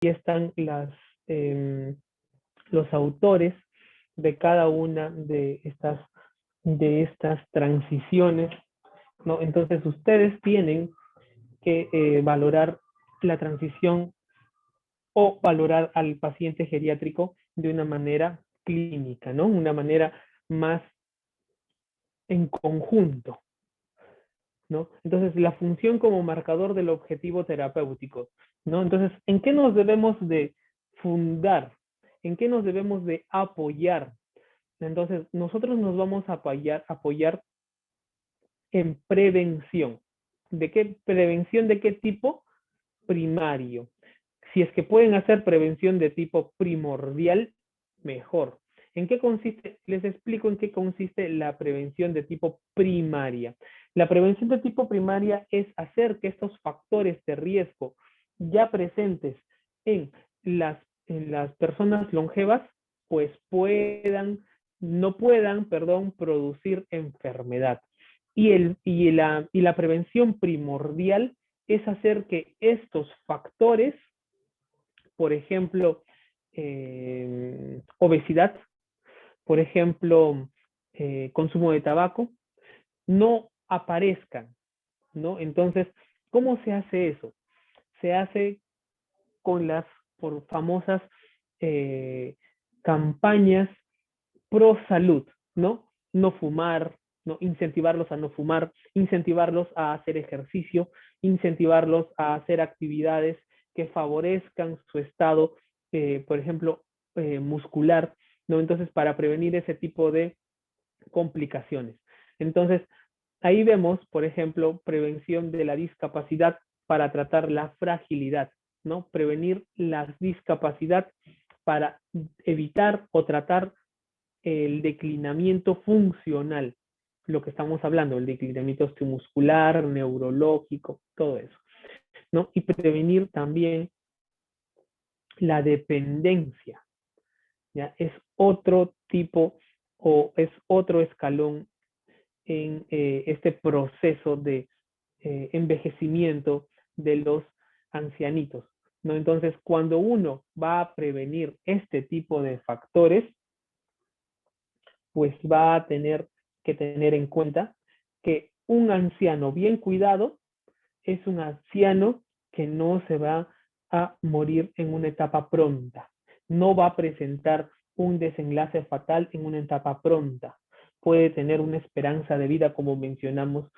están los autores de cada una de estas transiciones, ¿no? Entonces ustedes tienen que valorar la transición o valorar al paciente geriátrico de una manera clínica, ¿no? Una manera más en conjunto, ¿no? Entonces, la función como marcador del objetivo terapéutico, ¿no? Entonces, ¿en qué nos debemos de fundar? ¿En qué nos debemos de apoyar? Entonces, nosotros nos vamos a apoyar en prevención. ¿De qué prevención? ¿De qué tipo? Primario. Si es que pueden hacer prevención de tipo primordial, mejor. ¿En qué consiste? Les explico en qué consiste la prevención de tipo primaria. La prevención de tipo primaria es hacer que estos factores de riesgo ya presentes en las personas longevas, pues no puedan, perdón, producir enfermedad. Y la prevención primordial es hacer que estos factores, por ejemplo, obesidad, por ejemplo, consumo de tabaco, no aparezcan, ¿no? Entonces, ¿cómo se hace eso? Se hace con las famosas eh, campañas pro salud, ¿no? No fumar, ¿no? Incentivarlos a no fumar, incentivarlos a hacer ejercicio, incentivarlos a hacer actividades que favorezcan su estado, por ejemplo, muscular, ¿no? Entonces, para prevenir ese tipo de complicaciones. Entonces, ahí vemos, por ejemplo, prevención de la discapacidad para tratar la fragilidad, ¿no? Prevenir la discapacidad para evitar o tratar el declinamiento funcional, lo que estamos hablando, el declinamiento osteomuscular, neurológico, todo eso, ¿no? Y prevenir también la dependencia, ¿ya? Es otro tipo o es otro escalón en este proceso de envejecimiento de los ancianitos, ¿no? Entonces, cuando uno va a prevenir este tipo de factores, pues va a tener que tener en cuenta que un anciano bien cuidado es un anciano que no se va a morir en una etapa pronta, no va a presentar un desenlace fatal en una etapa pronta, puede tener una esperanza de vida, como mencionamos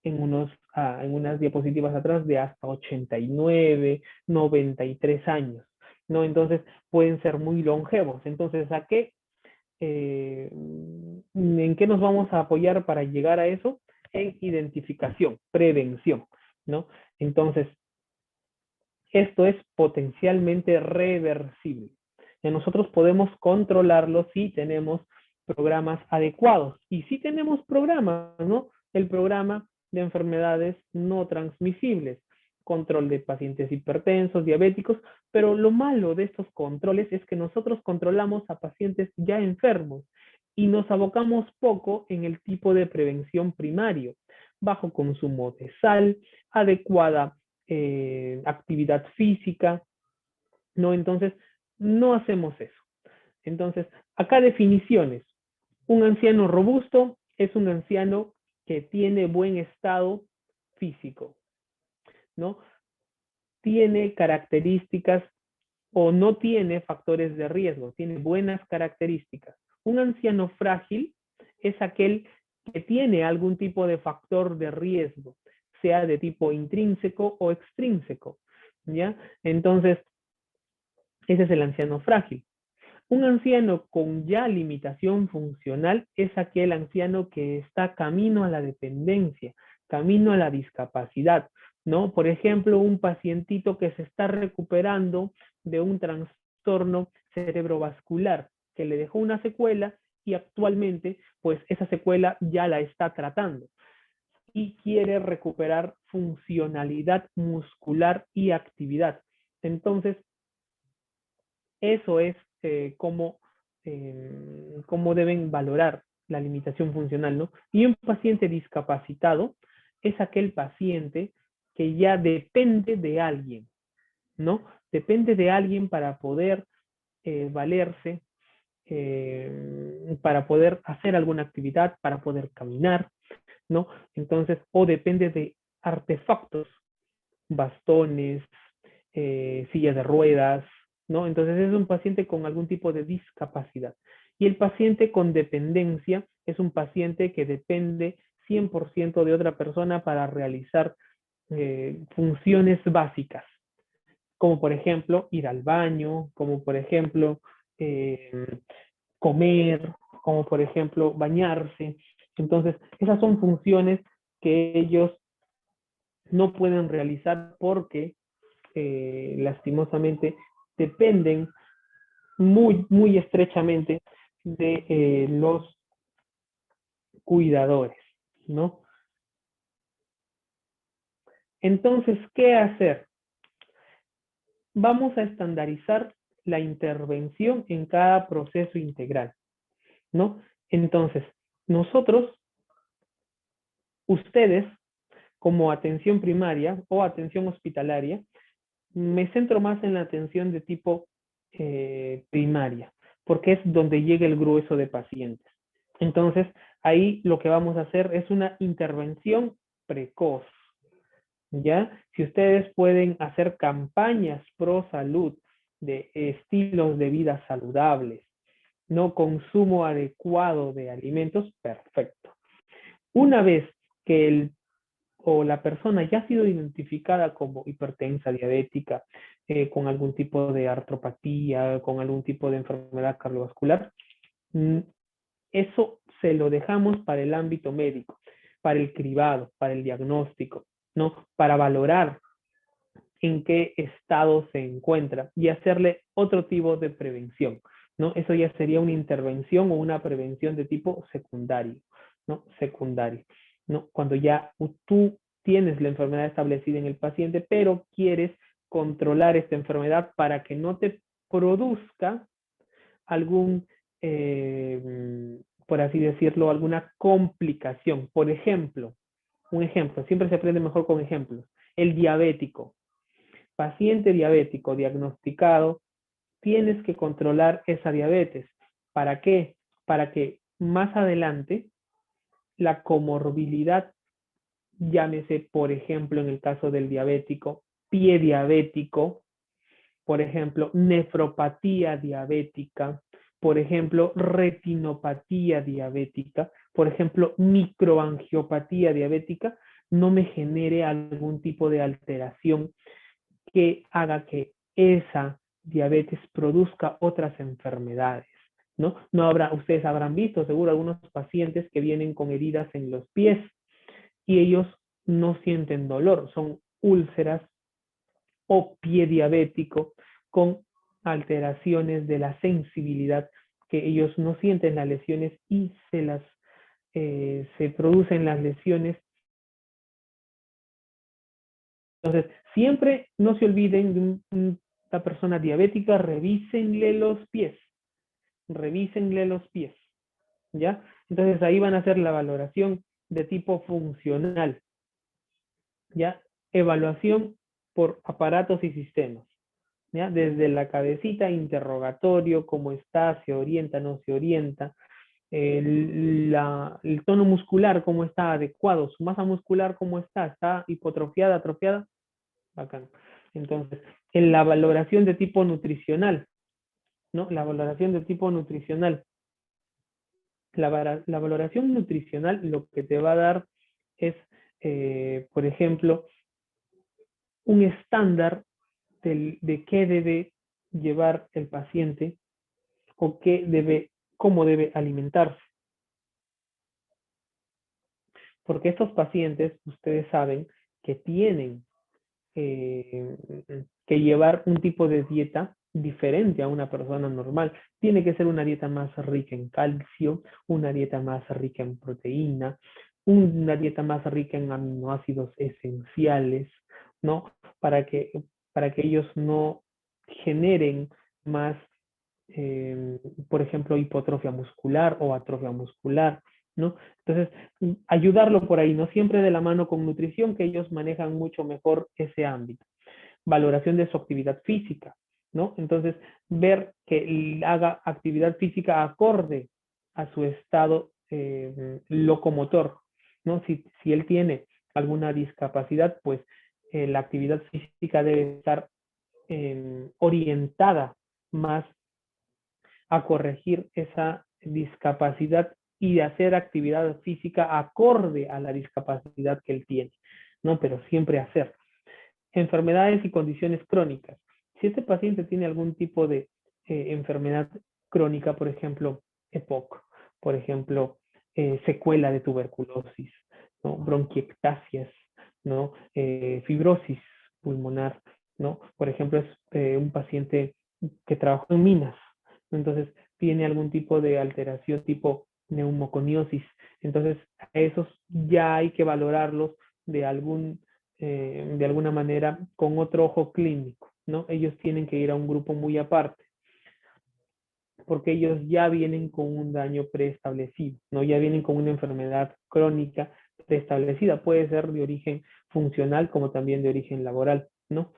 en unas diapositivas atrás, de hasta 89, 93 años, ¿no? Entonces pueden ser muy longevos. Entonces, ¿en qué nos vamos a apoyar para llegar a eso? En identificación, prevención, ¿no? Entonces, esto es potencialmente reversible. Y nosotros podemos controlarlo si tenemos programas adecuados. Y si tenemos programas, ¿no? El programa de enfermedades no transmisibles, control de pacientes hipertensos, diabéticos, pero lo malo de estos controles es que nosotros controlamos a pacientes ya enfermos y nos abocamos poco en el tipo de prevención primario, bajo consumo de sal, adecuada actividad física, ¿no? Entonces, no hacemos eso. Entonces, acá definiciones. Un anciano robusto es un anciano que tiene buen estado físico, ¿no? Tiene características o no tiene factores de riesgo, tiene buenas características. Un anciano frágil es aquel que tiene algún tipo de factor de riesgo, sea de tipo intrínseco o extrínseco, ¿ya? Entonces, ese es el anciano frágil. Un anciano con ya limitación funcional es aquel anciano que está camino a la dependencia, camino a la discapacidad, ¿no? Por ejemplo, un pacientito que se está recuperando de un trastorno cerebrovascular que le dejó una secuela y actualmente, pues esa secuela ya la está tratando y quiere recuperar funcionalidad muscular y actividad. Entonces, eso es cómo deben valorar la limitación funcional, ¿no? Y un paciente discapacitado es aquel paciente que ya depende de alguien, ¿no? depende de alguien para poder valerse, para poder hacer alguna actividad, para poder caminar, ¿no? Entonces, o depende de artefactos, bastones, sillas de ruedas, ¿no? Entonces es un paciente con algún tipo de discapacidad. Y el paciente con dependencia es un paciente que depende 100% de otra persona para realizar funciones básicas, como por ejemplo ir al baño, como por ejemplo comer, como por ejemplo bañarse. Entonces, esas son funciones que ellos no pueden realizar porque lastimosamente dependen muy estrechamente de los cuidadores, ¿no? Entonces, ¿qué hacer? Vamos a estandarizar la intervención en cada proceso integral, ¿no? Entonces, nosotros, ustedes, como atención primaria o atención hospitalaria, me centro más en la atención de tipo primaria, porque es donde llega el grueso de pacientes. Entonces, ahí lo que vamos a hacer es una intervención precoz, ¿ya? Si ustedes pueden hacer campañas pro salud de estilos de vida saludables, no consumo adecuado de alimentos, perfecto. Una vez que la persona ya ha sido identificada como hipertensa, diabética, con algún tipo de artropatía, con algún tipo de enfermedad cardiovascular, eso se lo dejamos para el ámbito médico, para el cribado, para el diagnóstico, ¿no? Para valorar en qué estado se encuentra y hacerle otro tipo de prevención, ¿no? Eso ya sería una intervención o una prevención de tipo secundario, ¿no? Secundario, ¿no? Cuando ya tú tienes la enfermedad establecida en el paciente, pero quieres controlar esta enfermedad para que no te produzca algún, por así decirlo, alguna complicación. Por ejemplo, un ejemplo, siempre se aprende mejor con ejemplos. El diabético. Paciente diabético diagnosticado, tienes que controlar esa diabetes. ¿Para qué? Para que más adelante la comorbilidad, llámese, por ejemplo, en el caso del diabético, pie diabético, por ejemplo, nefropatía diabética, por ejemplo, retinopatía diabética, por ejemplo, microangiopatía diabética, no me genere algún tipo de alteración que haga que esa diabetes produzca otras enfermedades, ¿no? No habrá, ustedes habrán visto seguro algunos pacientes que vienen con heridas en los pies y ellos no sienten dolor, son úlceras o pie diabético con alteraciones de la sensibilidad, que ellos no sienten las lesiones y se producen las lesiones. Entonces, siempre no se olviden de una persona diabética, revísenle los pies, ¿ya? Entonces ahí van a hacer la valoración de tipo funcional, ¿ya? Evaluación por aparatos y sistemas, ¿ya? Desde la cabecita, interrogatorio, cómo está, se orienta, no se orienta, el tono muscular, cómo está adecuado, su masa muscular, cómo está hipotrofiada, atrofiada, bacán. Entonces, en la valoración de tipo nutricional, ¿no? La valoración de tipo nutricional. La valoración nutricional lo que te va a dar es, por ejemplo, un estándar de qué debe llevar el paciente o cómo debe alimentarse. Porque estos pacientes, ustedes saben que tienen que llevar un tipo de dieta diferente a una persona normal. Tiene que ser una dieta más rica en calcio, una dieta más rica en proteína, una dieta más rica en aminoácidos esenciales, ¿no? Para que, para que ellos no generen más, por ejemplo, hipotrofia muscular o atrofia muscular, ¿no? Entonces, ayudarlo por ahí, no siempre de la mano con nutrición, que ellos manejan mucho mejor ese ámbito. valoración de su actividad física, ¿no? Entonces, ver que haga actividad física acorde a su estado locomotor, ¿no? Si él tiene alguna discapacidad, pues la actividad física debe estar orientada más a corregir esa discapacidad y hacer actividad física acorde a la discapacidad que él tiene, ¿no? Pero siempre hacer. Enfermedades y condiciones crónicas. Si este paciente tiene algún tipo de enfermedad crónica, por ejemplo, EPOC, por ejemplo, secuela de tuberculosis, ¿no? Bronquiectasias, ¿no? Fibrosis pulmonar, ¿no? Por ejemplo, es un paciente que trabajó en minas, entonces tiene algún tipo de alteración tipo neumoconiosis, entonces a esos ya hay que valorarlos de alguna manera con otro ojo clínico, ¿no? Ellos tienen que ir a un grupo muy aparte, porque ellos ya vienen con un daño preestablecido, ¿no? Ya vienen con una enfermedad crónica preestablecida, puede ser de origen funcional como también de origen laboral, ¿no?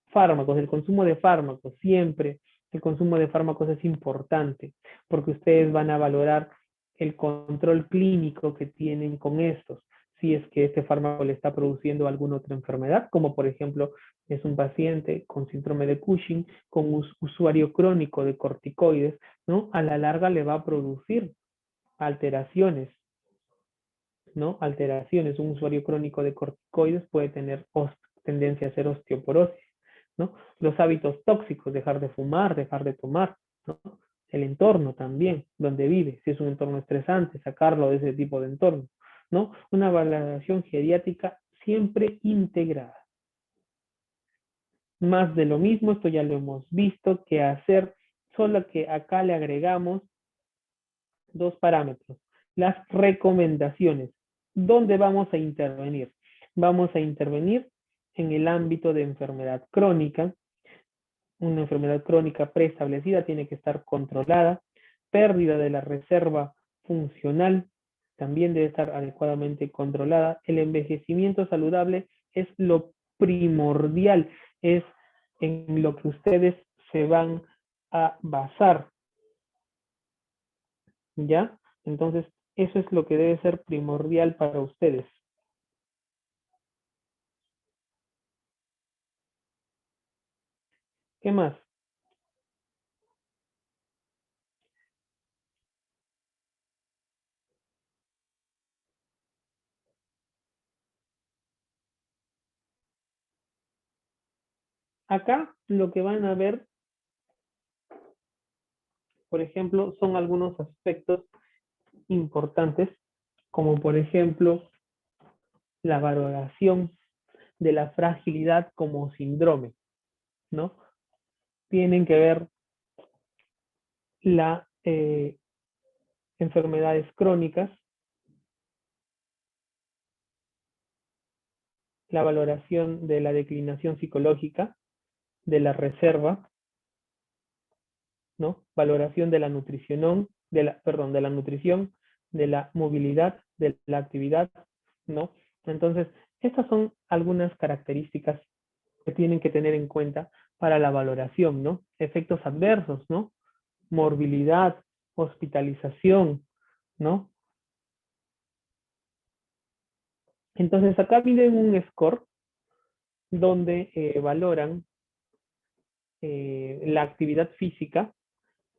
Fármacos, el consumo de fármacos, siempre el consumo de fármacos es importante, porque ustedes van a valorar el control clínico que tienen con estos, si es que este fármaco le está produciendo alguna otra enfermedad, como por ejemplo es un paciente con síndrome de Cushing, con usuario crónico de corticoides, ¿no? A la larga le va a producir alteraciones, ¿no? Alteraciones. Un usuario crónico de corticoides puede tener tendencia a hacer osteoporosis, ¿no? Los hábitos tóxicos, dejar de fumar, dejar de tomar, ¿no? El entorno también, donde vive, si es un entorno estresante, sacarlo de ese tipo de entorno, ¿no? Una valoración geriátrica siempre integrada. Más de lo mismo, esto ya lo hemos visto, que hacer, solo que acá le agregamos dos parámetros. Las recomendaciones. ¿Dónde vamos a intervenir? Vamos a intervenir en el ámbito de enfermedad crónica. Una enfermedad crónica preestablecida tiene que estar controlada. Pérdida de la reserva funcional también debe estar adecuadamente controlada. El envejecimiento saludable es lo primordial, es en lo que ustedes se van a basar, ¿ya? Entonces, eso es lo que debe ser primordial para ustedes. ¿Qué más? Acá lo que van a ver, por ejemplo, son algunos aspectos importantes, como por ejemplo la valoración de la fragilidad como síndrome, ¿no? Tienen que ver las enfermedades crónicas, la valoración de la declinación psicológica, de la reserva, ¿no? Valoración de la nutrición, de la nutrición, de la movilidad, de la actividad, ¿no? Entonces, estas son algunas características que tienen que tener en cuenta para la valoración, ¿no? Efectos adversos, ¿no? Morbilidad, hospitalización, ¿no? Entonces, acá viene un score donde valoran la actividad física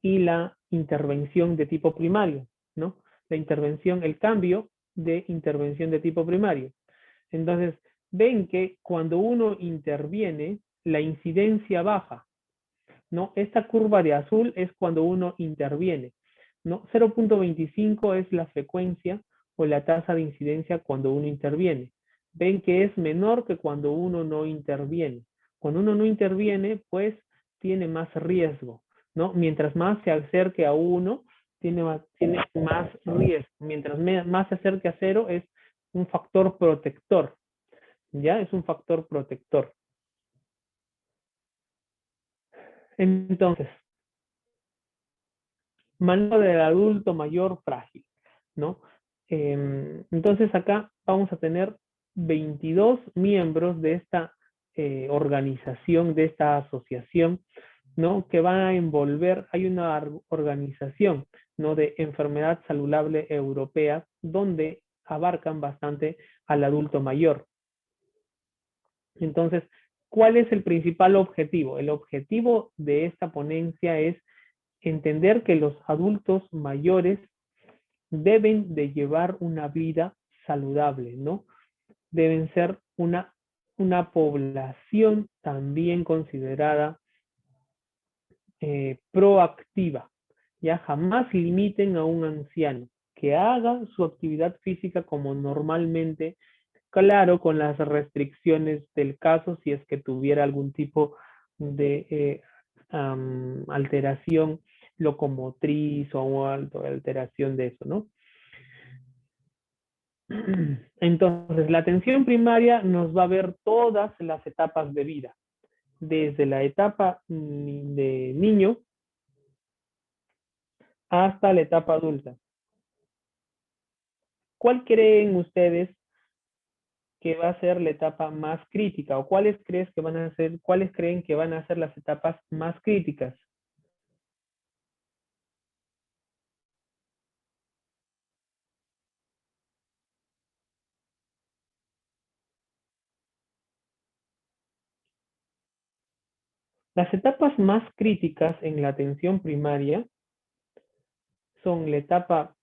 y la intervención de tipo primario, ¿no? La intervención, el cambio de intervención de tipo primario. Entonces, ven que cuando uno interviene, la incidencia baja, ¿no? Esta curva de azul es cuando uno interviene, ¿no? 0.25 es la frecuencia o la tasa de incidencia cuando uno interviene. Ven que es menor que cuando uno no interviene. Cuando uno no interviene, pues tiene más riesgo, ¿no? Mientras más se acerque a uno, tiene más riesgo. Mientras más se acerque a cero, es un factor protector, ¿ya? Es un factor protector. Entonces, manejo del adulto mayor frágil, ¿no? Entonces acá vamos a tener 22 miembros de esta organización de esta asociación, ¿no? Que va a envolver, hay una organización, ¿no? De enfermedad saludable europea, donde abarcan bastante al adulto mayor. Entonces, ¿cuál es el principal objetivo? El objetivo de esta ponencia es entender que los adultos mayores deben de llevar una vida saludable, ¿no? Deben ser una población también considerada proactiva. Ya jamás limiten a un anciano que haga su actividad física como normalmente, claro, con las restricciones del caso, si es que tuviera algún tipo de alteración locomotriz o alteración de eso, ¿no? Entonces, la atención primaria nos va a ver todas las etapas de vida, desde la etapa de niño hasta la etapa adulta. ¿Cuál creen ustedes que va a ser la etapa más crítica? ¿O cuáles creen que van a ser las etapas más críticas? Las etapas más críticas en la atención primaria son la etapa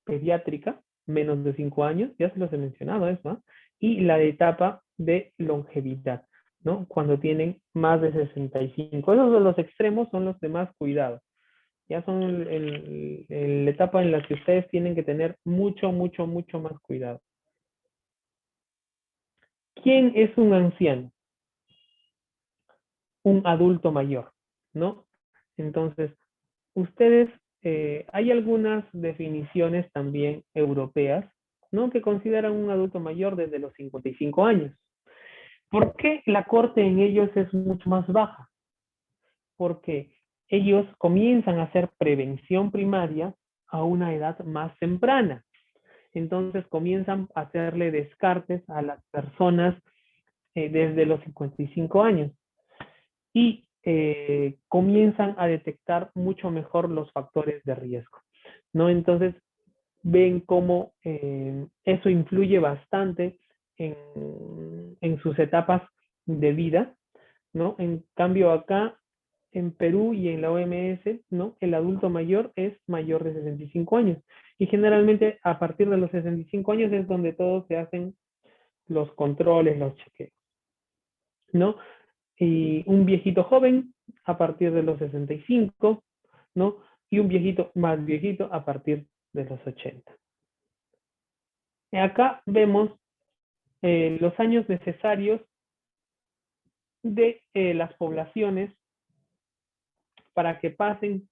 pediátrica, menos de 5 años, ya se los he mencionado eso, ¿no? Y la etapa de longevidad, ¿no? Cuando tienen más de 65. Esos de los extremos son los de más cuidado. Ya son la etapa en la que ustedes tienen que tener mucho, mucho, mucho más cuidado. ¿Quién es un anciano? Un adulto mayor, ¿no? Entonces, ustedes, hay algunas definiciones también europeas, ¿no? Que consideran un adulto mayor desde los 55 años. ¿Por qué la corte en ellos es mucho más baja? Porque ellos comienzan a hacer prevención primaria a una edad más temprana. Entonces comienzan a hacerle descartes a las personas desde los 55 años y comienzan a detectar mucho mejor los factores de riesgo, ¿no? Entonces ven cómo eso influye bastante en sus etapas de vida, ¿no? En cambio acá en Perú y en la OMS, ¿no? El adulto mayor es mayor de 65 años. Y generalmente a partir de los 65 años es donde todos se hacen los controles, los chequeos, ¿no? Y un viejito joven a partir de los 65, ¿no? Y un viejito más viejito a partir de los 80. Y acá vemos los años necesarios de las poblaciones para que pasen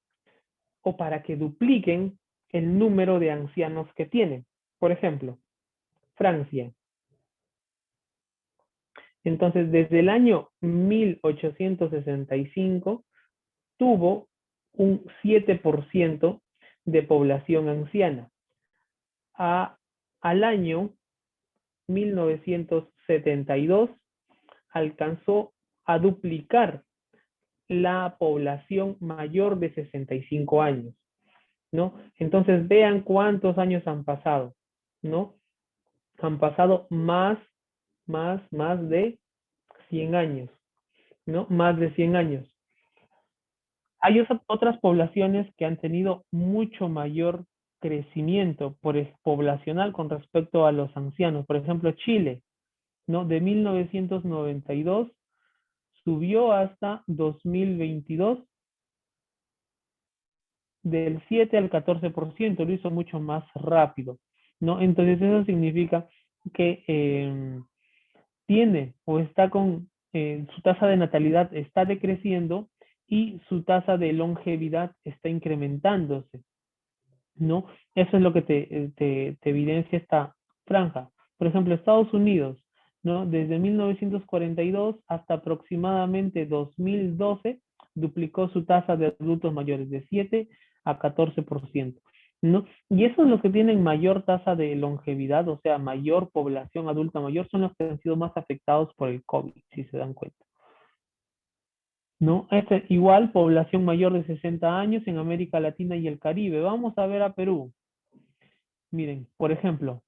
o para que dupliquen el número de ancianos que tienen. Por ejemplo, Francia. Entonces, desde el año 1865 tuvo un 7% de población anciana. Al año 1972 alcanzó a duplicar la población mayor de 65 años, ¿no? Entonces vean cuántos años han pasado, ¿no? Han pasado más de 100 años, ¿no? Más de 100 años. Hay otras poblaciones que han tenido mucho mayor crecimiento poblacional con respecto a los ancianos. Por ejemplo, Chile, ¿no? De 1992 subió hasta 2022 del 7 al 14%, lo hizo mucho más rápido, ¿no? Entonces eso significa que tiene o está con su tasa de natalidad está decreciendo y su tasa de longevidad está incrementándose, ¿no? Eso es lo que te evidencia esta franja. Por ejemplo, Estados Unidos, ¿no? Desde 1942 hasta aproximadamente 2012 duplicó su tasa de adultos mayores de 7 a 14%. ¿no? Y esos los que tienen mayor tasa de longevidad, o sea, mayor población adulta mayor, son los que han sido más afectados por el COVID, si se dan cuenta, ¿no? Igual, población mayor de 60 años en América Latina y el Caribe. Vamos a ver a Perú. Miren, por ejemplo,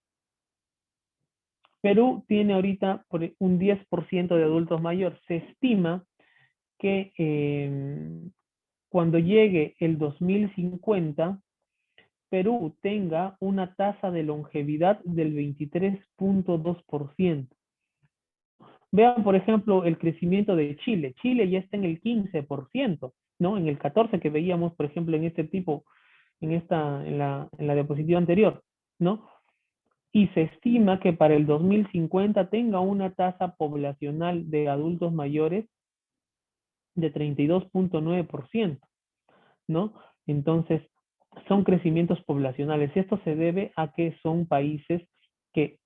Perú tiene ahorita un 10% de adultos mayores. Se estima que cuando llegue el 2050, Perú tenga una tasa de longevidad del 23.2%. Vean, por ejemplo, el crecimiento de Chile. Chile ya está en el 15%, ¿no? En el 14% que veíamos, por ejemplo, en este tipo, en la diapositiva anterior, ¿no? Y se estima que para el 2050 tenga una tasa poblacional de adultos mayores de 32.9%, ¿no? Entonces, son crecimientos poblacionales. Esto se debe a que son países que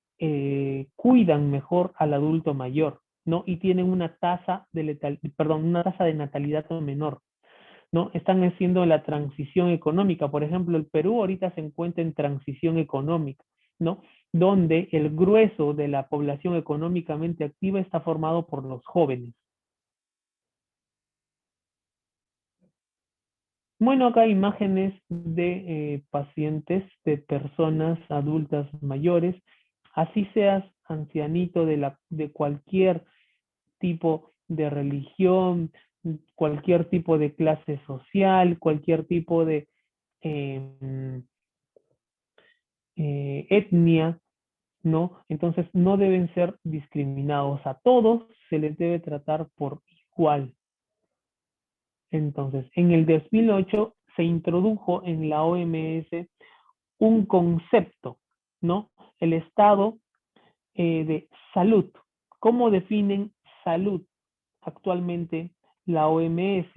cuidan mejor al adulto mayor, ¿no? Y tienen una tasa una tasa de natalidad menor, ¿no? Están haciendo la transición económica. Por ejemplo, el Perú ahorita se encuentra en transición económica, ¿no? Donde el grueso de la población económicamente activa está formado por los jóvenes. Bueno, acá hay imágenes de pacientes, de personas adultas mayores, así seas ancianito de cualquier tipo de religión, cualquier tipo de clase social, cualquier tipo de eh, etnia, ¿no? Entonces no deben ser discriminados. A todos se les debe tratar por igual. Entonces, en el 2008 se introdujo en la OMS un concepto, ¿no? El estado de salud. ¿Cómo definen salud actualmente la OMS?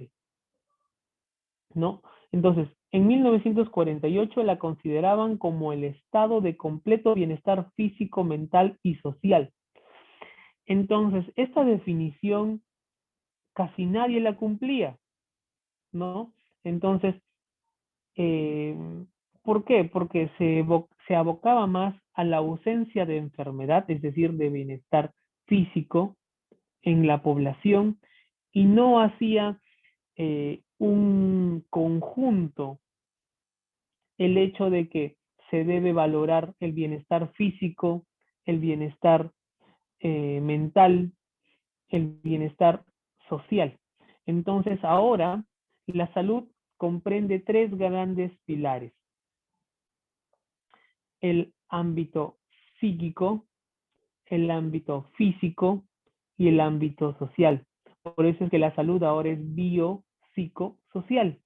¿No? Entonces, en 1948 la consideraban como el estado de completo bienestar físico, mental y social. Entonces, esta definición casi nadie la cumplía, ¿no? Entonces, eh, ¿por qué? Porque se abocaba más a la ausencia de enfermedad, es decir, de bienestar físico en la población, y no hacía un conjunto el hecho de que se debe valorar el bienestar físico, el bienestar mental, el bienestar social. Entonces ahora la salud comprende tres grandes pilares: el ámbito psíquico, el ámbito físico y el ámbito social. Por eso es que la salud ahora es biopsicosocial,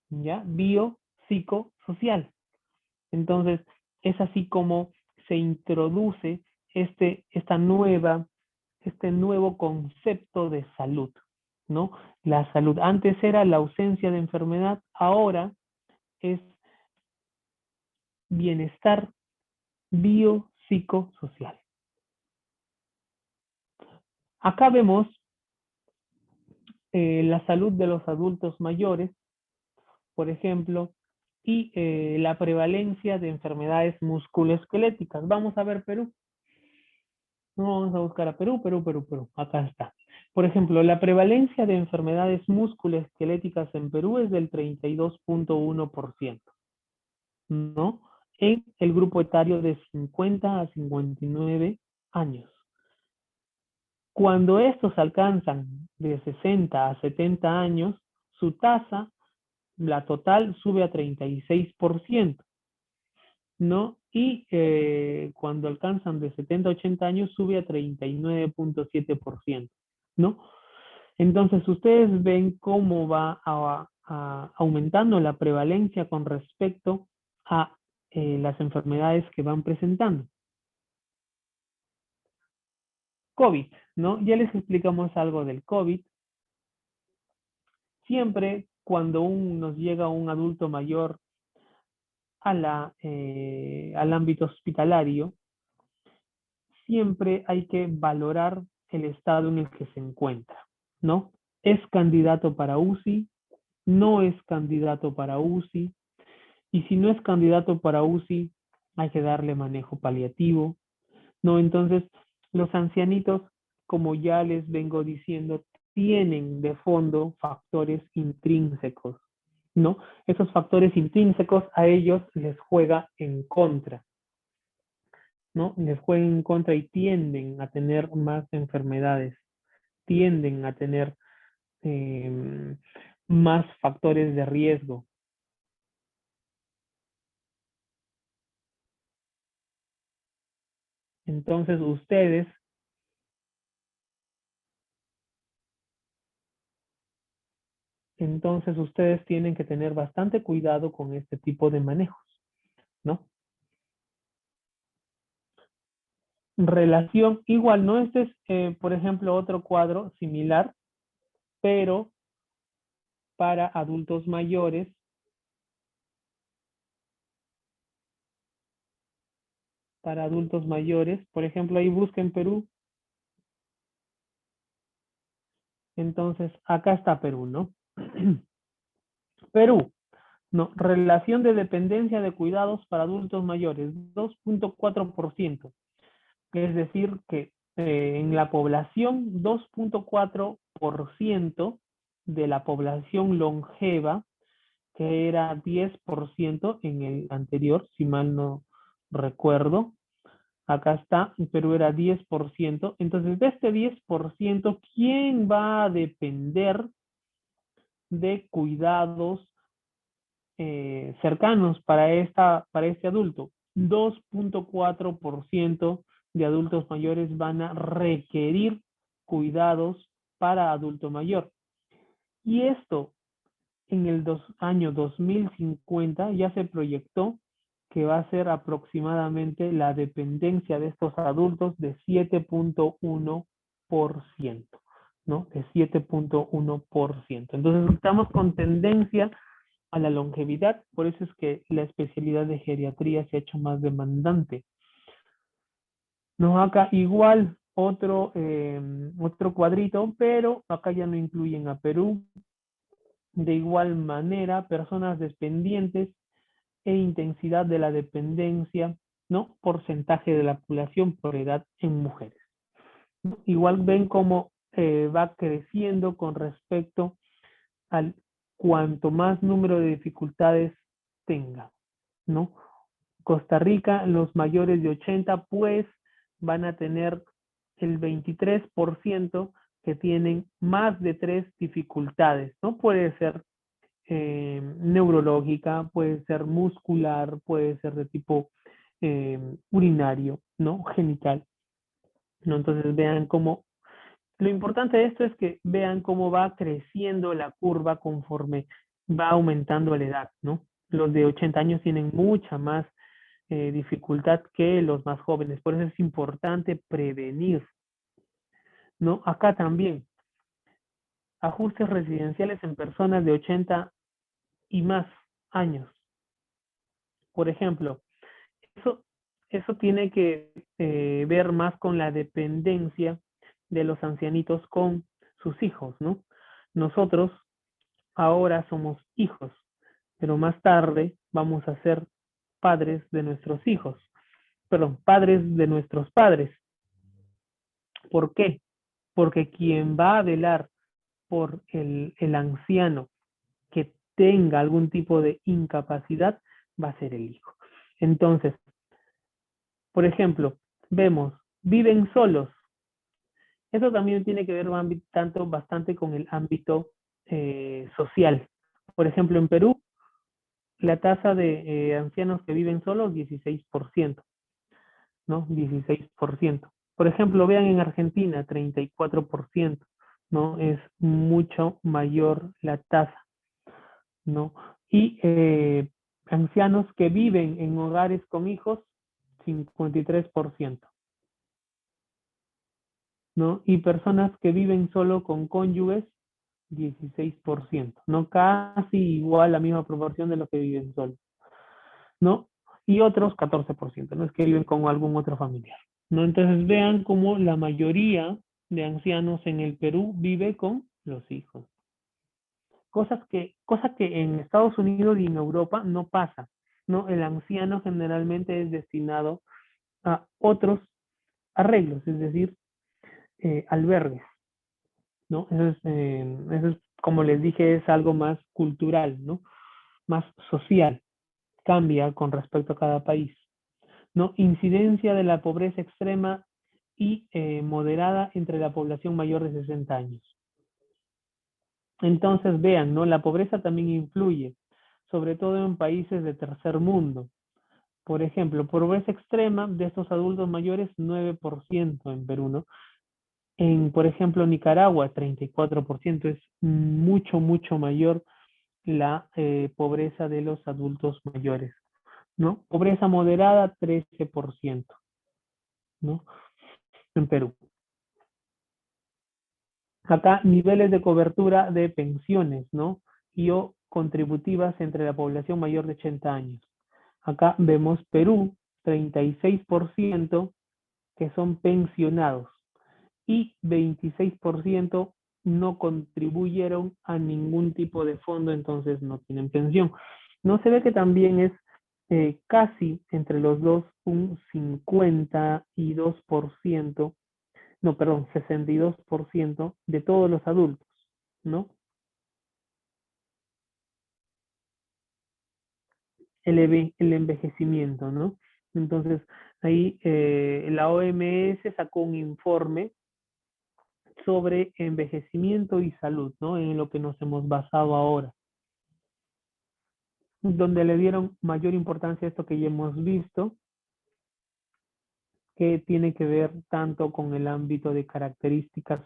¿ya? Biopsicosocial. Entonces, es así como se introduce esta nueva, este nuevo concepto de salud, ¿no? La salud antes era la ausencia de enfermedad, ahora es bienestar biopsicosocial. Acá vemos la salud de los adultos mayores, por ejemplo, y la prevalencia de enfermedades musculoesqueléticas. Vamos a ver Perú. No, vamos a buscar a Perú, Perú, Perú, Perú. Acá está. Por ejemplo, la prevalencia de enfermedades musculoesqueléticas en Perú es del 32.1%, ¿no? En el grupo etario de 50 a 59 años. Cuando estos alcanzan de 60 a 70 años, su tasa, la total, sube a 36%, ¿no? Y cuando alcanzan de 70 a 80 años, sube a 39.7%, ¿no? Entonces, ustedes ven cómo va aumentando la prevalencia con respecto a las enfermedades que van presentando. COVID, ¿no? Ya les explicamos algo del COVID. Siempre cuando nos llega un adulto mayor al ámbito hospitalario, siempre hay que valorar el estado en el que se encuentra, ¿no? ¿Es candidato para UCI? ¿No es candidato para UCI? Y si no es candidato para UCI, hay que darle manejo paliativo, ¿no? Entonces, los ancianitos, como ya les vengo diciendo, tienen de fondo factores intrínsecos, ¿no? Esos factores intrínsecos a ellos les juega en contra, ¿no? Les juega en contra y tienden a tener más enfermedades, tienden a tener eh, más factores de riesgo. Entonces, ustedes tienen que tener bastante cuidado con este tipo de manejos, ¿no? Relación, igual, ¿no? Este es, por ejemplo, otro cuadro similar, pero para adultos mayores, por ejemplo, ahí busquen Perú, entonces acá está Perú, ¿no? Perú, no, relación de dependencia de cuidados para adultos mayores, 2.4%. Es decir, que en la población, 2.4% de la población longeva, que era 10% en el anterior, si mal no recuerdo. Acá está, en Perú era 10%. Entonces, de este 10%, ¿quién va a depender de cuidados cercanos para este adulto? 2.4% de adultos mayores van a requerir cuidados para adulto mayor. Y esto en el año 2050 ya se proyectó que va a ser aproximadamente la dependencia de estos adultos de 7.1%, ¿no? De 7.1%. Entonces estamos con tendencia a la longevidad, por eso es que la especialidad de geriatría se ha hecho más demandante. No, acá igual otro cuadrito, pero acá ya no incluyen a Perú. De igual manera, personas dependientes e intensidad de la dependencia, ¿no? Porcentaje de la población por edad en mujeres, ¿no? Igual ven cómo va creciendo con respecto al cuanto más número de dificultades tenga, ¿no? Costa Rica, los mayores de 80, pues van a tener el 23% que tienen más de 3 dificultades, ¿no? Puede ser neurológica, puede ser muscular, puede ser de tipo urinario, ¿no? Genital, ¿no? Entonces vean cómo, lo importante de esto es que vean cómo va creciendo la curva conforme va aumentando la edad, ¿no? Los de 80 años tienen mucha más dificultad que los más jóvenes, por eso es importante prevenir, ¿no? Acá también, ajustes residenciales en personas de 80 y más años. Por ejemplo, Eso, eso tiene que ver más con la dependencia de los ancianitos con sus hijos, ¿no? Nosotros ahora somos hijos, pero más tarde vamos a ser padres de nuestros hijos, perdón, padres de nuestros padres. ¿Por qué? Porque quien va a velar por el anciano que tenga algún tipo de incapacidad va a ser el hijo. Entonces, por ejemplo, vemos, viven solos. Eso también tiene que ver tanto bastante con el ámbito social. Por ejemplo, en Perú, la tasa de ancianos que viven solos, 16%, ¿no? 16%. Por ejemplo, vean en Argentina, 34%, ¿no? Es mucho mayor la tasa, ¿no? Y ancianos que viven en hogares con hijos, 53%. ¿No? Y personas que viven solo con cónyuges, 16%, ¿no? Casi igual la misma proporción de los que viven solos, ¿no? Y otros 14%, ¿no? Es que viven con algún otro familiar, ¿no? Entonces vean cómo la mayoría de ancianos en el Perú vive con los hijos. Cosa que en Estados Unidos y en Europa no pasa. ¿no? El anciano generalmente es destinado a otros arreglos, es decir, albergues, ¿no? Eso es, como les dije, es algo más cultural, ¿no? Más social, cambia con respecto a cada país, ¿no? Incidencia de la pobreza extrema y moderada entre la población mayor de 60 años. Entonces, vean, ¿no? La pobreza también influye, sobre todo en países de tercer mundo. Por ejemplo, pobreza extrema de estos adultos mayores, 9% en Perú, ¿no? En, por ejemplo, Nicaragua, 34%. Es mucho, mucho mayor la pobreza de los adultos mayores, ¿no? Pobreza moderada, 13%, ¿no? En Perú. Acá, niveles de cobertura de pensiones, ¿no? Y o contributivas entre la población mayor de 80 años. Acá vemos Perú, 36% que son pensionados y 26% no contribuyeron a ningún tipo de fondo, entonces no tienen pensión. No se ve que también es casi entre los dos un 52%, no, perdón, 62% de todos los adultos, ¿no? El envejecimiento, ¿no? Entonces, ahí la OMS sacó un informe sobre envejecimiento y salud, ¿no? En lo que nos hemos basado ahora, donde le dieron mayor importancia a esto que ya hemos visto, que tiene que ver tanto con el ámbito de características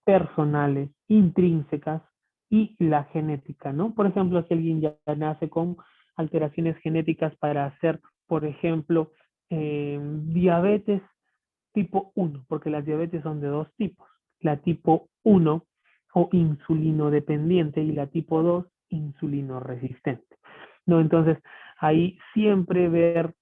personales, intrínsecas y la genética, ¿no? Por ejemplo, si alguien ya nace con alteraciones genéticas para hacer, por ejemplo, diabetes tipo 1, porque las diabetes son de dos tipos, la tipo 1 o insulino dependiente y la tipo 2 insulino resistente. ¿No? Entonces, ahí siempre ver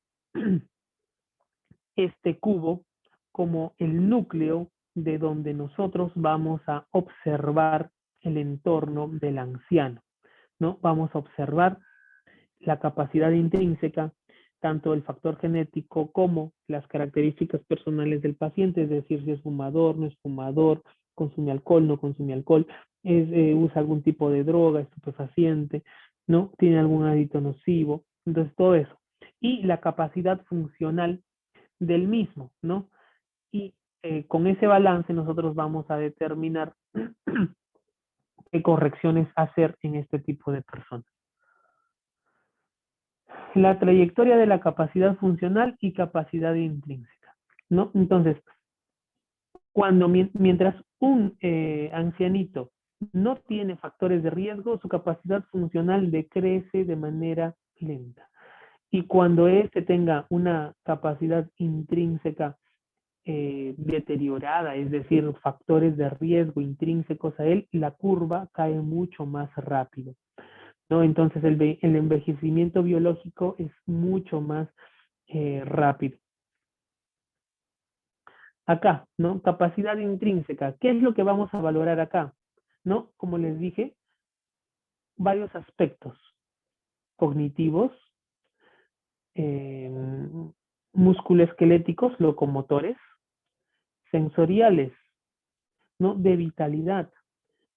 este cubo como el núcleo de donde nosotros vamos a observar el entorno del anciano, ¿no? Vamos a observar la capacidad intrínseca, tanto el factor genético como las características personales del paciente, es decir, si es fumador, no es fumador, consume alcohol, no consume alcohol, usa algún tipo de droga, estupefaciente, ¿no? Tiene algún hábito nocivo, entonces todo eso. Y la capacidad funcional del mismo, ¿no? Y con ese balance nosotros vamos a determinar qué correcciones hacer en este tipo de personas. La trayectoria de la capacidad funcional y capacidad intrínseca, ¿no? Entonces, mientras un ancianito no tiene factores de riesgo, su capacidad funcional decrece de manera lenta. Y cuando éste tenga una capacidad intrínseca deteriorada, es decir, factores de riesgo intrínsecos a él, la curva cae mucho más rápido, ¿no? Entonces el envejecimiento biológico es mucho más rápido. Acá, ¿no? Capacidad intrínseca. ¿Qué es lo que vamos a valorar acá? ¿No? Como les dije, varios aspectos cognitivos, eh, musculoesqueléticos, locomotores, sensoriales, ¿no? De vitalidad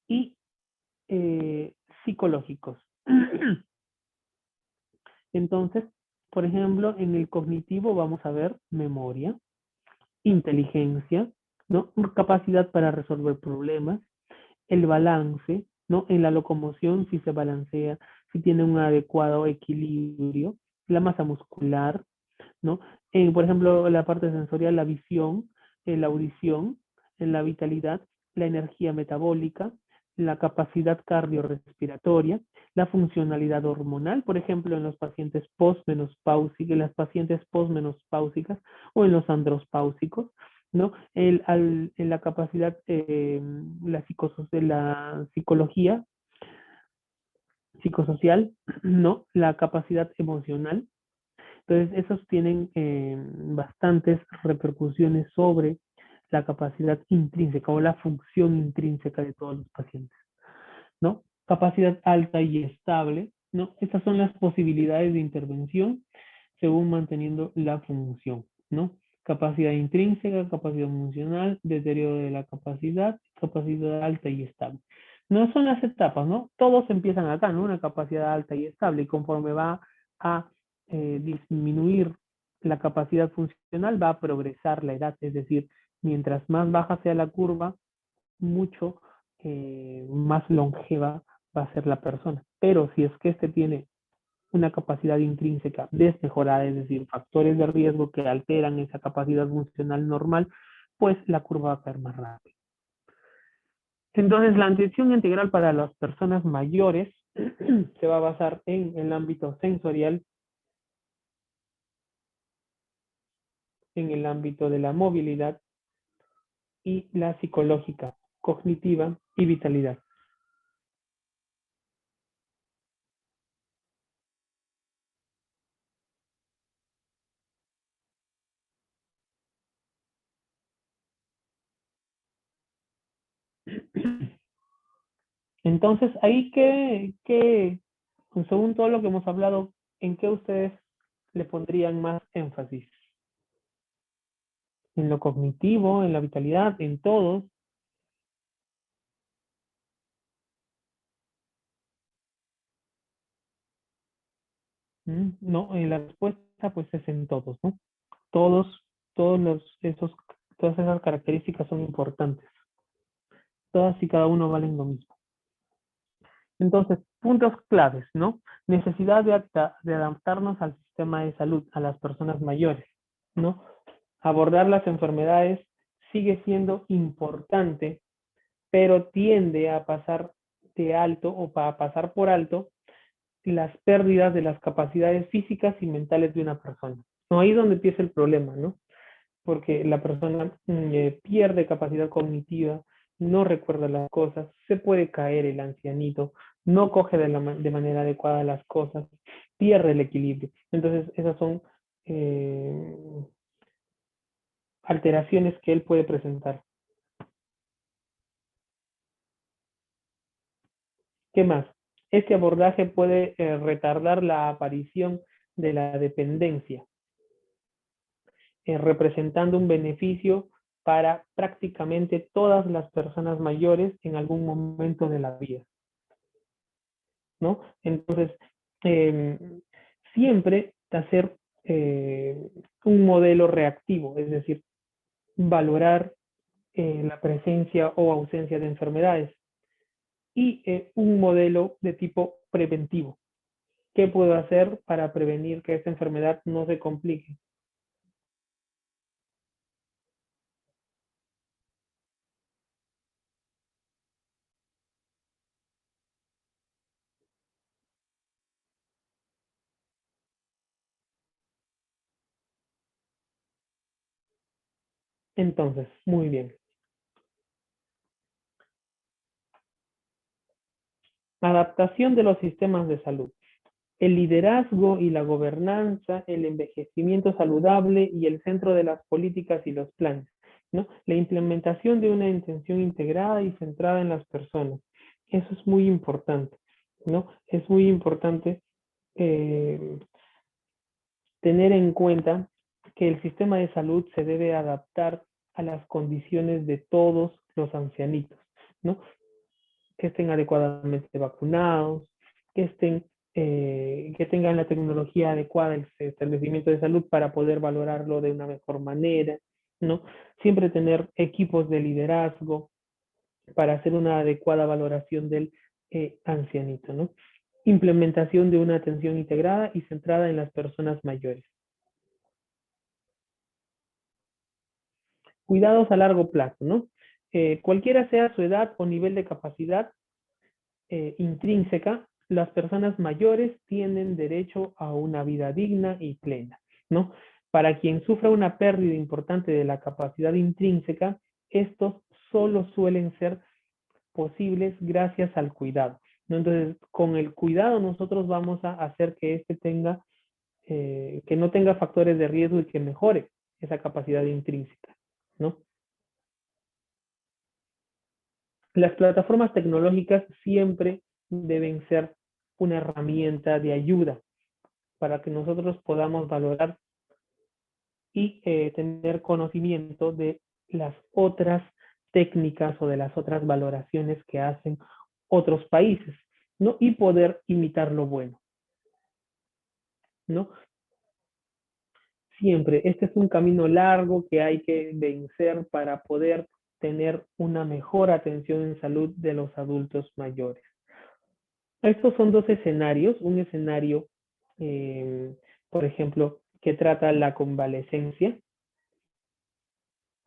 y eh, psicológicos. Entonces, por ejemplo, en el cognitivo vamos a ver memoria, inteligencia, ¿no? Capacidad para resolver problemas, el balance, ¿no? En la locomoción, si se balancea, si tiene un adecuado equilibrio, la masa muscular, ¿no? Por ejemplo, la parte sensorial, la visión, la audición, en la vitalidad, la energía metabólica, la capacidad cardiorrespiratoria, la funcionalidad hormonal, por ejemplo, en los pacientes postmenopáusicos, en las pacientes postmenopáusicas o en los andropáusicos, ¿no? En la capacidad, la psicología, psicosocial, ¿no? La capacidad emocional. Entonces, esos tienen bastantes repercusiones sobre la capacidad intrínseca o la función intrínseca de todos los pacientes, ¿no? Capacidad alta y estable. ¿no? Estas son las posibilidades de intervención según manteniendo la función, ¿no? Capacidad intrínseca, capacidad funcional, deterioro de la capacidad, capacidad alta y estable. No son las etapas, ¿no? Todos empiezan acá, ¿no? Una capacidad alta y estable, y conforme va a disminuir la capacidad funcional, va a progresar la edad, es decir, mientras más baja sea la curva, mucho más longeva va a ser la persona. Pero si es que este tiene una capacidad intrínseca desmejorada, es decir, factores de riesgo que alteran esa capacidad funcional normal, pues la curva va a caer más rápido. Entonces, la atención integral para las personas mayores se va a basar en el ámbito sensorial, en el ámbito de la movilidad y la psicológica, cognitiva y vitalidad. Entonces, ahí según todo lo que hemos hablado, ¿en qué ustedes le pondrían más énfasis? ¿En lo cognitivo, en la vitalidad, en todos? No, la respuesta pues es en todos, ¿no? Todos, todas esas características son importantes. Todas y cada uno valen lo mismo. Entonces, puntos claves, ¿no? Necesidad de adaptarnos al sistema de salud, a las personas mayores, ¿no? Abordar las enfermedades sigue siendo importante, pero tiende a pasar de alto o para pasar por alto las pérdidas de las capacidades físicas y mentales de una persona. No, ahí es donde empieza el problema, ¿no? Porque la persona pierde capacidad cognitiva, no recuerda las cosas, se puede caer el ancianito, no coge de manera adecuada las cosas, pierde el equilibrio. Entonces, esas son eh, alteraciones que él puede presentar. ¿Qué más? Este abordaje puede retardar la aparición de la dependencia, representando un beneficio para prácticamente todas las personas mayores en algún momento de la vida, ¿no? Entonces, eh, siempre hacer un modelo reactivo, es decir, valorar la presencia o ausencia de enfermedades y un modelo de tipo preventivo. ¿Qué puedo hacer para prevenir que esta enfermedad no se complique? Entonces, muy bien. Adaptación de los sistemas de salud. El liderazgo y la gobernanza, el envejecimiento saludable y el centro de las políticas y los planes, ¿no? La implementación de una intención integrada y centrada en las personas. Eso es muy importante, ¿no? Es muy importante eh, tener en cuenta que el sistema de salud se debe adaptar a las condiciones de todos los ancianitos, ¿no? Que estén adecuadamente vacunados, que que tengan la tecnología adecuada, el establecimiento de salud para poder valorarlo de una mejor manera, ¿no? Siempre tener equipos de liderazgo para hacer una adecuada valoración del ancianito, ¿no? Implementación de una atención integrada y centrada en las personas mayores. Cuidados a largo plazo, ¿no? Cualquiera sea su edad o nivel de capacidad, intrínseca, las personas mayores tienen derecho a una vida digna y plena, ¿no? Para quien sufra una pérdida importante de la capacidad intrínseca, estos solo suelen ser posibles gracias al cuidado, ¿no? Entonces, con el cuidado nosotros vamos a hacer que este tenga, que no tenga factores de riesgo y que mejore esa capacidad intrínseca, ¿no? Las plataformas tecnológicas siempre deben ser una herramienta de ayuda para que nosotros podamos valorar y tener conocimiento de las otras técnicas o de las otras valoraciones que hacen otros países, ¿no? Y poder imitar lo bueno, ¿no? Siempre, este es un camino largo que hay que vencer para poder tener una mejor atención en salud de los adultos mayores. Estos son dos escenarios, un escenario, por ejemplo, que trata la convalecencia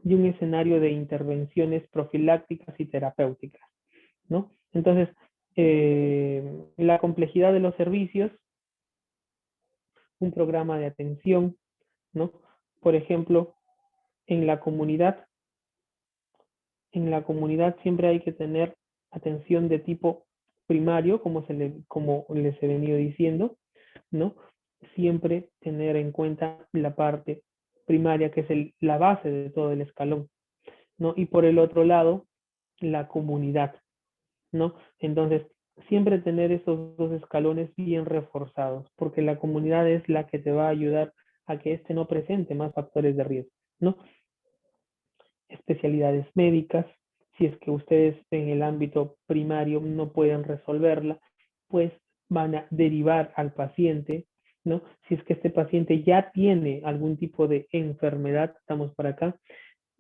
y un escenario de intervenciones profilácticas y terapéuticas, ¿no? Entonces, la complejidad de los servicios, un programa de atención, ¿no? Por ejemplo, en la comunidad, siempre hay que tener atención de tipo primario, como les he venido diciendo, ¿no? Siempre tener en cuenta la parte primaria, que es la base de todo el escalón, ¿no? Y por el otro lado, la comunidad, ¿no? Entonces, siempre tener esos dos escalones bien reforzados, porque la comunidad es la que te va a ayudar a que este no presente más factores de riesgo, ¿no? Especialidades médicas, si es que ustedes en el ámbito primario no pueden resolverla, pues van a derivar al paciente, ¿no? Si es que este paciente ya tiene algún tipo de enfermedad, estamos por acá,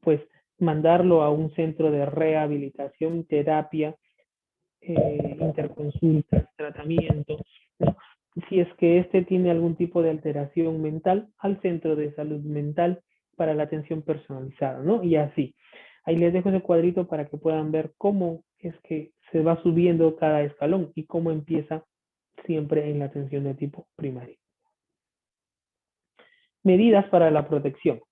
pues mandarlo a un centro de rehabilitación, terapia, interconsultas, tratamiento, ¿no? Si es que este tiene algún tipo de alteración mental, al centro de salud mental para la atención personalizada, ¿no? Y así. Ahí les dejo ese cuadrito para que puedan ver cómo es que se va subiendo cada escalón y cómo empieza siempre en la atención de tipo primario. Medidas para la protección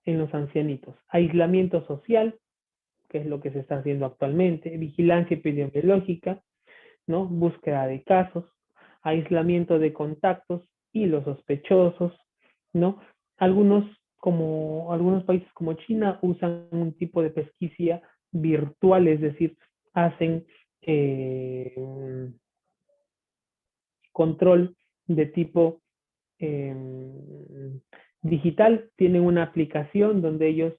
en los ancianitos. Aislamiento social, que es lo que se está haciendo actualmente, vigilancia epidemiológica, ¿no? Búsqueda de casos, aislamiento de contactos y los sospechosos, ¿no? Algunos países como China usan un tipo de pesquisa virtual, es decir, hacen control de tipo digital, tienen una aplicación donde ellos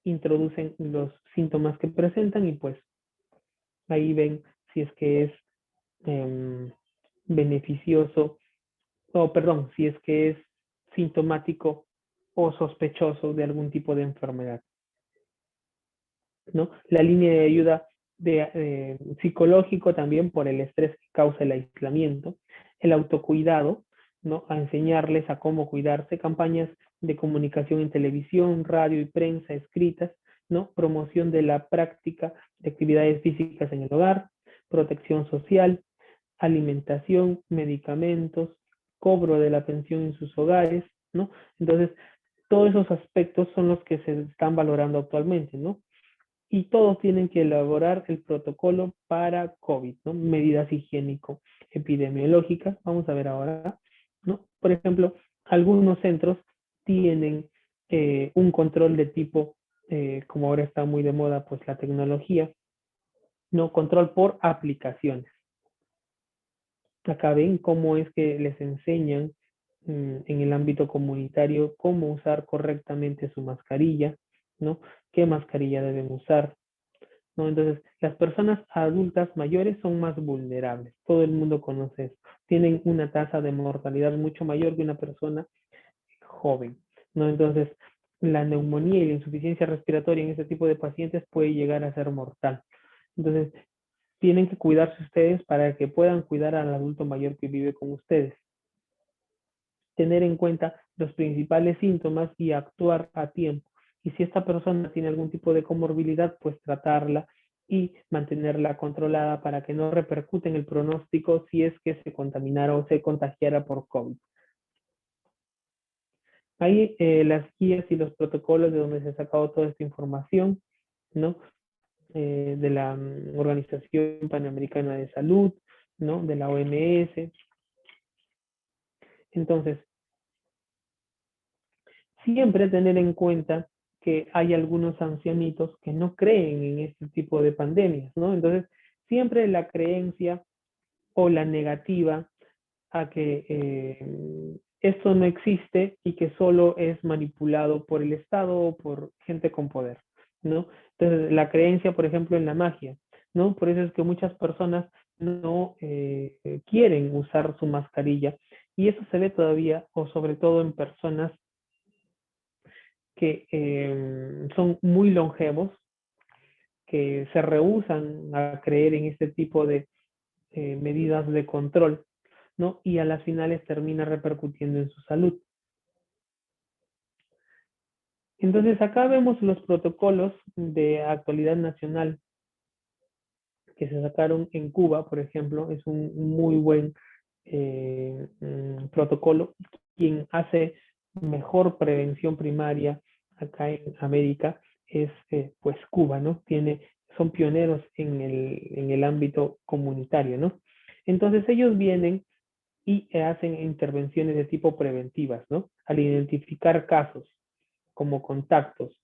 introducen los síntomas que presentan y pues ahí ven si es que es beneficioso, o perdón, si es que es sintomático o sospechoso de algún tipo de enfermedad, ¿no? La línea de ayuda psicológico también por el estrés que causa el aislamiento, el autocuidado, ¿no? A enseñarles a cómo cuidarse, campañas de comunicación en televisión, radio y prensa escritas, ¿no? Promoción de la práctica de actividades físicas en el hogar, protección social, alimentación, medicamentos, cobro de la pensión en sus hogares, ¿no? Entonces, todos esos aspectos son los que se están valorando actualmente, ¿no? Y todos tienen que elaborar el protocolo para COVID, ¿no? Medidas higiénico-epidemiológicas, vamos a ver ahora, ¿no? Por ejemplo, algunos centros tienen un control de tipo, como ahora está muy de moda, pues la tecnología, ¿no? Control por aplicaciones. Acá ven cómo es que les enseñan en el ámbito comunitario cómo usar correctamente su mascarilla, ¿no? ¿Qué mascarilla deben usar? ¿No? Entonces, las personas adultas mayores son más vulnerables. Todo el mundo conoce eso. Tienen una tasa de mortalidad mucho mayor que una persona joven, ¿no? Entonces, la neumonía y la insuficiencia respiratoria en este tipo de pacientes puede llegar a ser mortal. Entonces, tienen que cuidarse ustedes para que puedan cuidar al adulto mayor que vive con ustedes. Tener en cuenta los principales síntomas y actuar a tiempo. Y si esta persona tiene algún tipo de comorbilidad, pues tratarla y mantenerla controlada para que no repercute en el pronóstico si es que se contaminara o se contagiara por COVID. Hay las guías y los protocolos de donde se ha sacado toda esta información, ¿no? De la Organización Panamericana de Salud, ¿no? De la OMS. Entonces, siempre tener en cuenta que hay algunos ancianitos que no creen en este tipo de pandemias, ¿no? Entonces, siempre la creencia o la negativa a que esto no existe y que solo es manipulado por el Estado o por gente con poder, ¿no? Entonces, la creencia, por ejemplo, en la magia, ¿no? Por eso es que muchas personas no quieren usar su mascarilla y eso se ve todavía, o sobre todo en personas que son muy longevos, que se rehúsan a creer en este tipo de medidas de control, ¿no? Y a las finales termina repercutiendo en su salud. Entonces, acá vemos los protocolos de actualidad nacional que se sacaron en Cuba, por ejemplo, es un muy buen protocolo. Quien hace mejor prevención primaria acá en América es pues Cuba, ¿no? Son pioneros en el ámbito comunitario, ¿no? Entonces ellos vienen y hacen intervenciones de tipo preventivas, ¿no? Al identificar casos como contactos,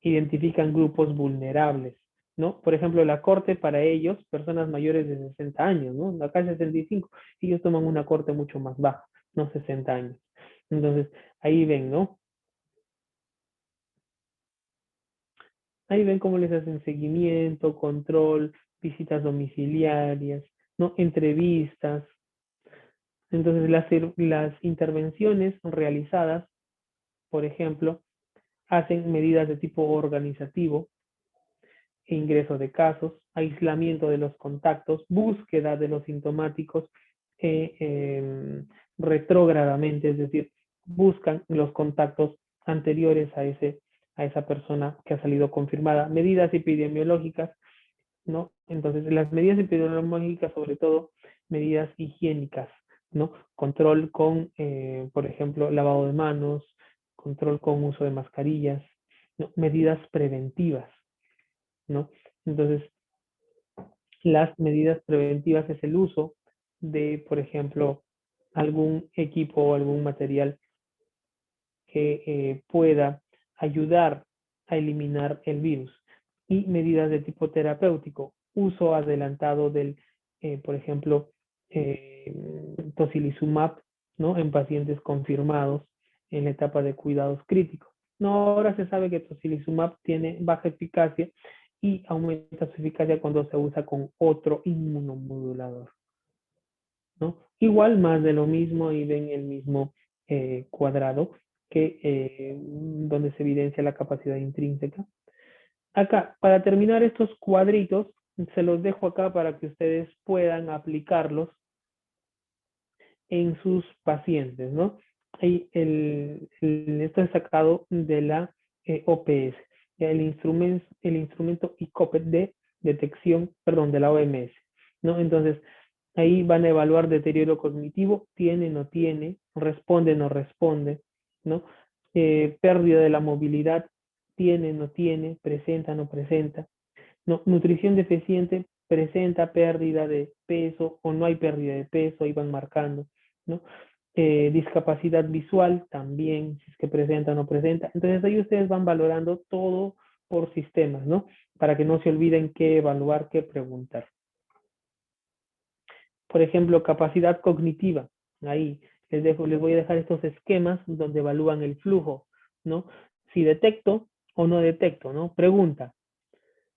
identifican grupos vulnerables, ¿no? Por ejemplo, la corte para ellos, personas mayores de 60 años, ¿no? Acá es 65, ellos toman una corte mucho más baja, no 60 años. Entonces, ahí ven, ¿no? Ahí ven cómo les hacen seguimiento, control, visitas domiciliarias, ¿no? Entrevistas. Entonces, las intervenciones realizadas, por ejemplo, hacen medidas de tipo organizativo, ingreso de casos, aislamiento de los contactos, búsqueda de los sintomáticos retrógradamente, es decir, buscan los contactos anteriores a esa persona que ha salido confirmada. Medidas epidemiológicas, ¿no? Entonces, las medidas epidemiológicas, sobre todo medidas higiénicas, ¿no? Control con, por ejemplo, lavado de manos, control con uso de mascarillas, ¿no? Medidas preventivas, ¿no? Entonces, las medidas preventivas es el uso de, por ejemplo, algún equipo o algún material que pueda ayudar a eliminar el virus. Y medidas de tipo terapéutico, uso adelantado del, por ejemplo, tocilizumab, ¿no? En pacientes confirmados en la etapa de cuidados críticos. No, ahora se sabe que tocilizumab tiene baja eficacia y aumenta su eficacia cuando se usa con otro inmunomodulador, ¿no? Igual más de lo mismo y ven el mismo cuadrado que donde se evidencia la capacidad intrínseca. Acá, para terminar estos cuadritos, se los dejo acá para que ustedes puedan aplicarlos en sus pacientes, ¿no? Esto es sacado de la OPS, el instrumento ICOPET de detección, perdón, de la OMS, ¿no? Entonces, ahí van a evaluar deterioro cognitivo, tiene, no tiene, responde, no responde, ¿no? Pérdida de la movilidad, tiene, no tiene, presenta, no presenta, ¿no? Nutrición deficiente, presenta pérdida de peso o no hay pérdida de peso, ahí van marcando, ¿no? Discapacidad visual también, si es que presenta o no presenta. Entonces ahí ustedes van valorando todo por sistemas, ¿no? Para que no se olviden qué evaluar, qué preguntar. Por ejemplo, capacidad cognitiva. Ahí les voy a dejar estos esquemas donde evalúan el flujo, ¿no? Si detecto o no detecto, ¿no? Pregunta,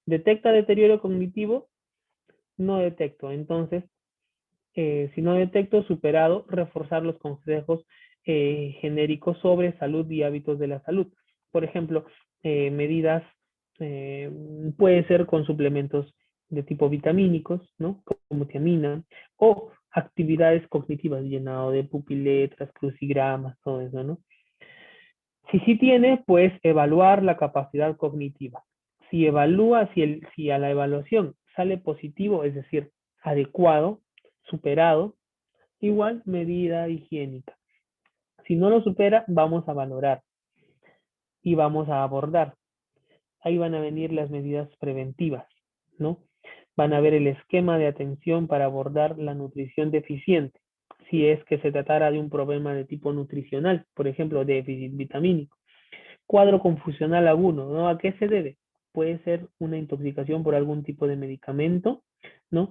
¿detecta deterioro cognitivo? No detecto. Entonces, si no detecto superado, reforzar los consejos genéricos sobre salud y hábitos de la salud. Por ejemplo, medidas, puede ser con suplementos de tipo vitamínicos, ¿no? Como tiamina, o actividades cognitivas, llenado de pupiletras, crucigramas, todo eso, ¿no? Si sí tiene, pues evaluar la capacidad cognitiva. Si evalúa, si a la evaluación sale positivo, es decir, adecuado, superado, igual medida higiénica. Si no lo supera, vamos a valorar y vamos a abordar. Ahí van a venir las medidas preventivas, ¿no? Van a ver el esquema de atención para abordar la nutrición deficiente, si es que se tratara de un problema de tipo nutricional, por ejemplo, déficit vitamínico. Cuadro confusional agudo, ¿no? ¿A qué se debe? Puede ser una intoxicación por algún tipo de medicamento, ¿no?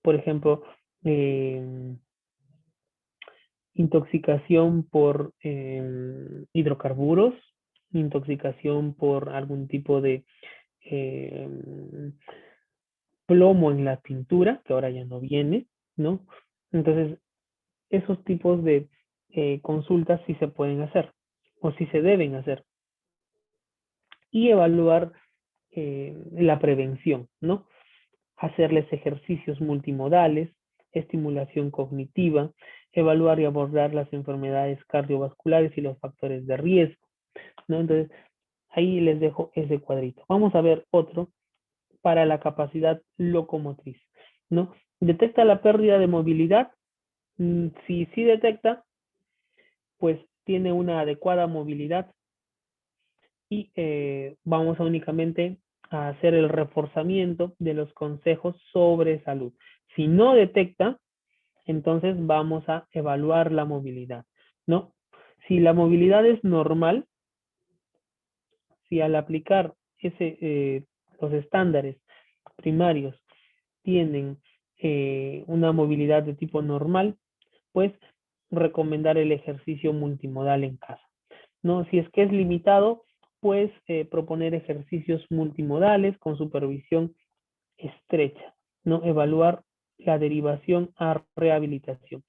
Por ejemplo, intoxicación por hidrocarburos, intoxicación por algún tipo de plomo en la pintura, que ahora ya no viene, ¿no? Entonces, esos tipos de consultas sí se pueden hacer o sí se deben hacer. Y evaluar la prevención, ¿no? Hacerles ejercicios multimodales, estimulación cognitiva, evaluar y abordar las enfermedades cardiovasculares y los factores de riesgo, ¿no? Entonces, ahí les dejo ese cuadrito. Vamos a ver otro para la capacidad locomotriz, ¿no? ¿Detecta la pérdida de movilidad? Si sí detecta, pues tiene una adecuada movilidad y vamos a únicamente a hacer el reforzamiento de los consejos sobre salud. Si no detecta, entonces vamos a evaluar la movilidad, ¿no? Si la movilidad es normal, si al aplicar los estándares primarios tienen una movilidad de tipo normal, pues recomendar el ejercicio multimodal en casa, ¿no? Si es que es limitado, pues proponer ejercicios multimodales con supervisión estrecha, ¿no? Evaluar la derivación a rehabilitación.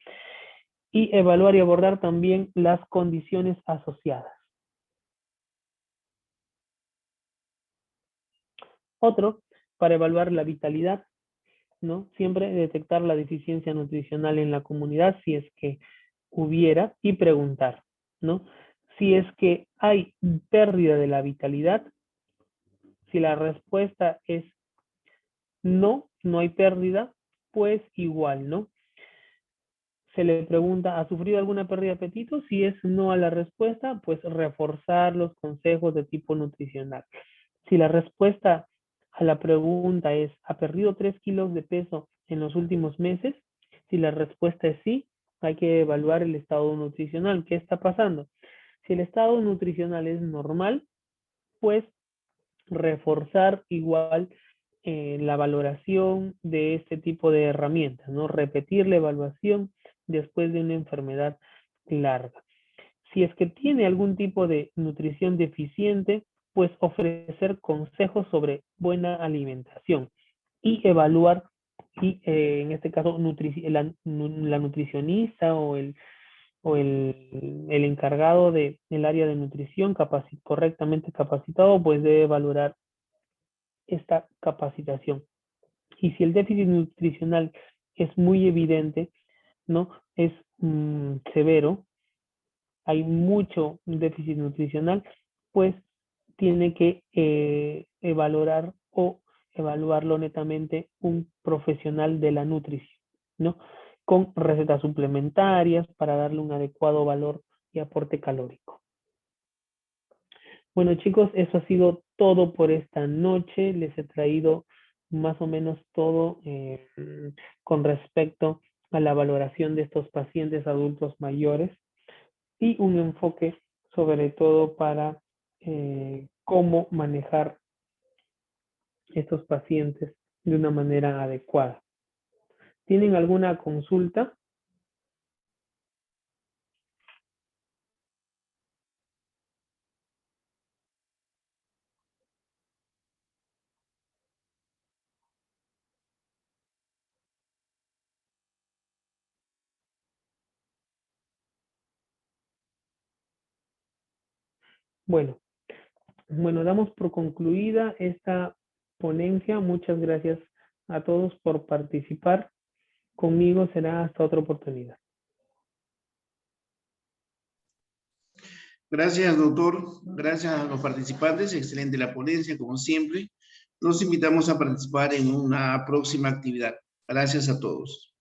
Y evaluar y abordar también las condiciones asociadas. Otro, para evaluar la vitalidad, ¿no? Siempre detectar la deficiencia nutricional en la comunidad si es que hubiera y preguntar, ¿no? Si es que hay pérdida de la vitalidad, si la respuesta es no, no hay pérdida, pues igual, ¿no? Se le pregunta, ¿ha sufrido alguna pérdida de apetito? Si es no a la respuesta, pues reforzar los consejos de tipo nutricional. Si la respuesta a la pregunta es, ¿ha perdido 3 kilos de peso en los últimos meses? Si la respuesta es sí, hay que evaluar el estado nutricional. ¿Qué está pasando? Si el estado nutricional es normal, pues reforzar igual la valoración de este tipo de herramientas, ¿no? Repetir la evaluación después de una enfermedad larga. Si es que tiene algún tipo de nutrición deficiente, pues ofrecer consejos sobre buena alimentación y evaluar, y en este caso la nutricionista o el encargado del área de nutrición correctamente capacitado, pues debe valorar esta capacitación. Y si el déficit nutricional es muy evidente, ¿no? Es severo, hay mucho déficit nutricional, pues tiene que valorar o evaluarlo netamente un profesional de la nutrición, ¿no? Con recetas suplementarias para darle un adecuado valor y aporte calórico. Bueno, chicos, eso ha sido todo por esta noche. Les he traído más o menos todo con respecto a la valoración de estos pacientes adultos mayores y un enfoque sobre todo para cómo manejar estos pacientes de una manera adecuada. ¿Tienen alguna consulta? Bueno, damos por concluida esta ponencia. Muchas gracias a todos por participar. Conmigo será hasta otra oportunidad. Gracias, doctor. Gracias a los participantes. Excelente la ponencia, como siempre. Los invitamos a participar en una próxima actividad. Gracias a todos.